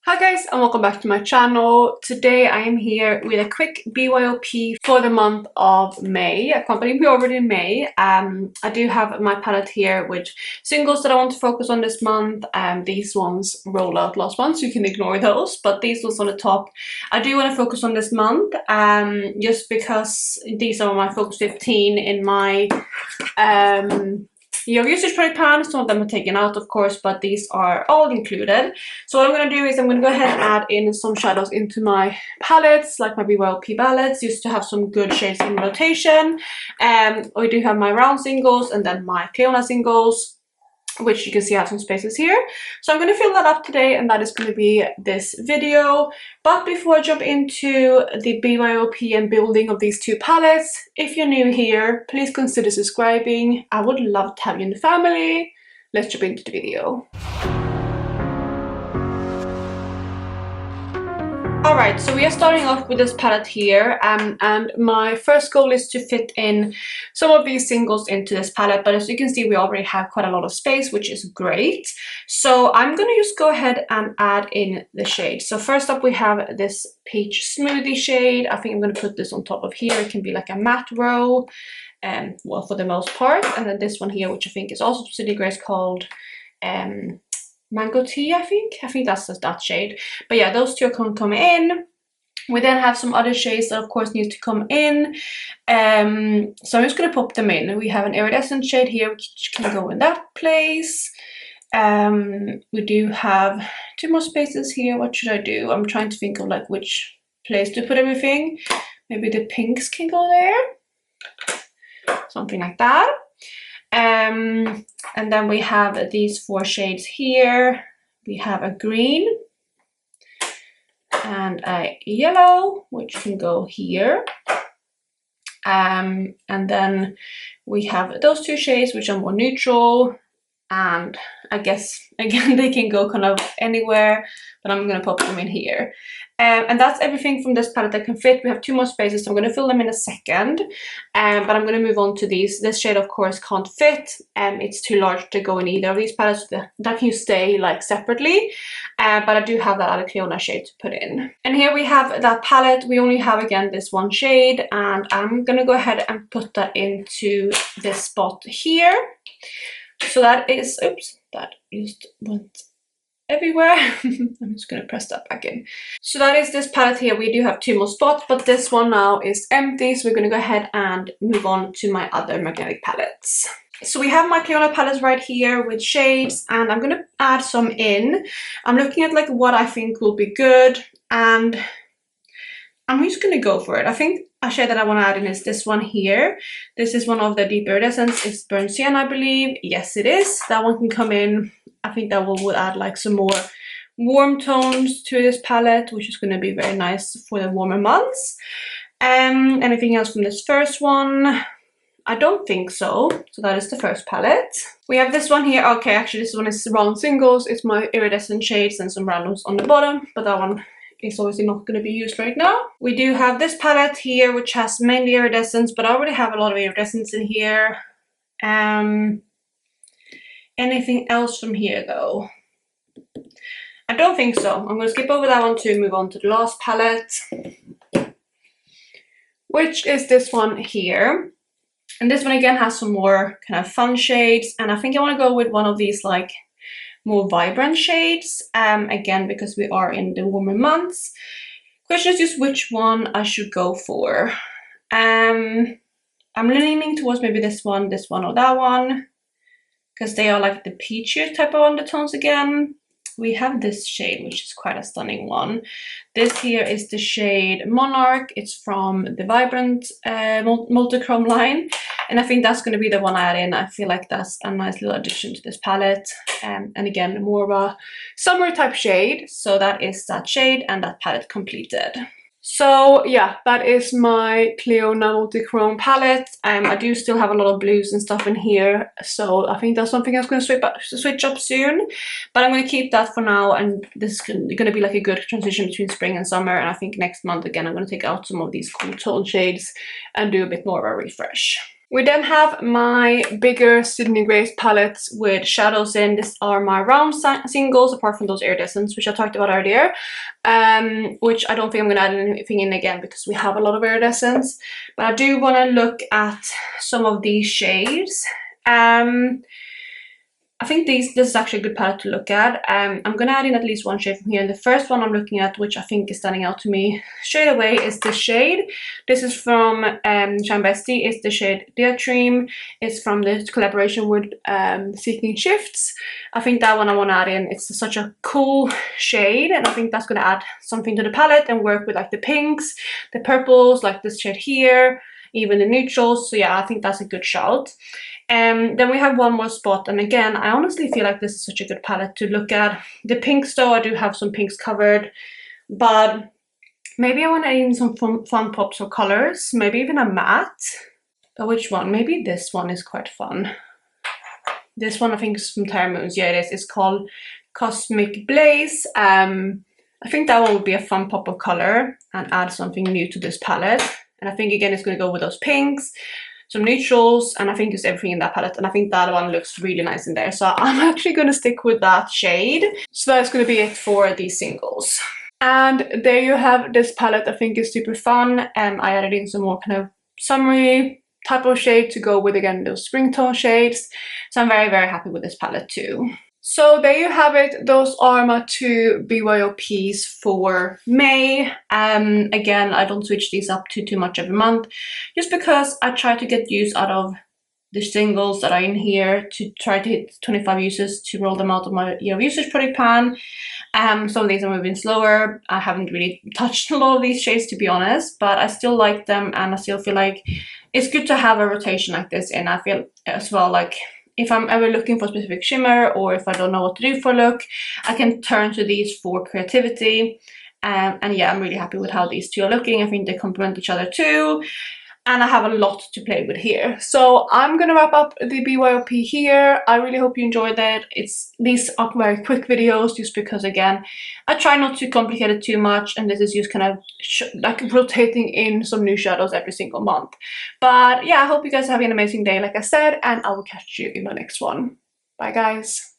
Hi guys, and welcome back to my channel. Today I am here with a quick BYOP for the month of May. I can't believe we're already in May. I do have my palette here with singles that I want to focus on this month. These ones rolled out last month, so you can ignore those, but these ones on the top I do want to focus on this month, just because these are my focus 15 in my your usage product plan. Some of them are taken out, of course, but these are all included. So what I'm going to do is I'm going to go ahead and add in some shadows into my palettes, like my BYOP palettes, just to have some good shades in rotation. We do have my round singles and then my Cleona singles, which you can see I have some spaces here. So I'm going to fill that up today, and that is going to be this video. But before I jump into the BYOP and building of these two palettes, if you're new here, please consider subscribing. I would love to have you in the family. Let's jump into the video. Alright, so we are starting off with this palette here, and my first goal is to fit in some of these singles into this palette, but as you can see we already have quite a lot of space, which is great. So I'm going to just go ahead and add in the shades. So first up we have this peach smoothie shade. I think I'm going to put this on top of here. It can be like a matte row, well, for the most part. And then this one here, which I think is also absolutely great, is called Mango Tea, I think that's that shade. But yeah, those two can come in. We then have some other shades that of course need to come in. So I'm just going to pop them in. We have an iridescent shade here, which can go in that place. We do have two more spaces here. What should I do? I'm trying to think of like which place to put everything. Maybe the pinks can go there, something like that. And then we have these four shades here. We have a green and a yellow, which can go here. And then we have those two shades, which are more neutral, and I guess again they can go kind of anywhere, but I'm going to pop them in here. And that's everything from this palette that can fit. We have two more spaces, so I'm going to fill them in a second, but I'm going to move on to these. This shade of course can't fit, it's too large to go in either of these palettes. That can stay like separately, but I do have that other Cleona shade to put in. And here we have that palette. We only have again this one shade, and I'm going to go ahead and put that into this spot here. So that is, oops, that just went everywhere. I'm just going to press that back in. So that is this palette here. We do have two more spots, but this one now is empty. So we're going to go ahead and move on to my other magnetic palettes. So we have my Cleona palettes right here with shades, and I'm going to add some in. I'm looking at like what I think will be good, and I'm just going to go for it. I think a shade that I want to add in is this one here. This is one of the deep iridescents. It's burnt sienna, I believe. Yes, it is. That one can come in. I think that will add like some more warm tones to this palette, which is going to be very nice for the warmer months. Anything else from this first one? I don't think so. So that is the first palette. We have this one here. Okay, actually this one is round singles. It's my iridescent shades and some randoms on the bottom, but that one is obviously not going to be used right now. We do have this palette here, which has mainly iridescents, but I already have a lot of iridescents in here. Anything else from here though? I don't think so. I'm going to skip over that one to move on to the last palette, which is this one here. And this one again has some more kind of fun shades, and I think I want to go with one of these like more vibrant shades, again because we are in the warmer months. Question is just which one I should go for. I'm leaning towards maybe this one or that one, because they are like the peachy type of undertones again. We have this shade, which is quite a stunning one. This here is the shade Monarch. It's from the Vibrant Multichrome line, and I think that's going to be the one I add in. I feel like that's a nice little addition to this palette, and again more of a summer type shade. So that is that shade and that palette completed. So yeah, that is my Cleona Multichrome palette. I do still have a lot of blues and stuff in here, so I think that's something I'm going to switch up soon. But I'm going to keep that for now, and this is going to be like a good transition between spring and summer. And I think next month again I'm going to take out some of these cool tone shades and do a bit more of a refresh. We then have my bigger Sydney Grace palettes with shadows in. These are my round singles, apart from those iridescents, which I talked about earlier, which I don't think I'm going to add anything in again because we have a lot of iridescents. But I do want to look at some of these shades. I think this is actually a good palette to look at. I'm going to add in at least one shade from here. And the first one I'm looking at, which I think is standing out to me straight away, is this shade. This is from Shine Bestie. It's the shade Diatreme. It's from this collaboration with Seeking Shifts. I think that one I want to add in. It's such a cool shade, and I think that's going to add something to the palette and work with like the pinks, the purples, like this shade here, even the neutrals. So yeah, I think that's a good shout. Then we have one more spot, and again, I honestly feel like this is such a good palette to look at. The pinks though, I do have some pinks covered, but maybe I want to add in some fun pops of colors, maybe even a matte. But which one? Maybe this one is quite fun. This one I think is from Terra Moons. Yeah, it is. It's called Cosmic Blaze. I think that one would be a fun pop of color and add something new to this palette. And I think again it's going to go with those pinks, some neutrals, and I think just everything in that palette, and I think that one looks really nice in there. So I'm actually going to stick with that shade. So that's going to be it for these singles. And there you have this palette. I think is super fun. I added in some more kind of summery type of shade to go with, again, those spring tone shades. So I'm very, very happy with this palette too. So there you have it. Those are my 2 BYOPs for May. Again, I don't switch these up too much every month, just because I try to get use out of the singles that are in here to try to hit 25 uses to roll them out of my year of usage product plan. Some of these are moving slower. I haven't really touched a lot of these shades, to be honest, but I still like them, and I still feel like it's good to have a rotation like this. And I feel as well like if I'm ever looking for a specific shimmer, or if I don't know what to do for a look, I can turn to these for creativity. And yeah, I'm really happy with how these two are looking. I think they complement each other too. And I have a lot to play with here. So I'm gonna wrap up the BYOP here. I really hope you enjoyed it. These are very quick videos, just because again, I try not to complicate it too much, and this is just kind of like rotating in some new shadows every single month. But yeah, I hope you guys are having an amazing day, like I said, and I will catch you in the next one. Bye guys.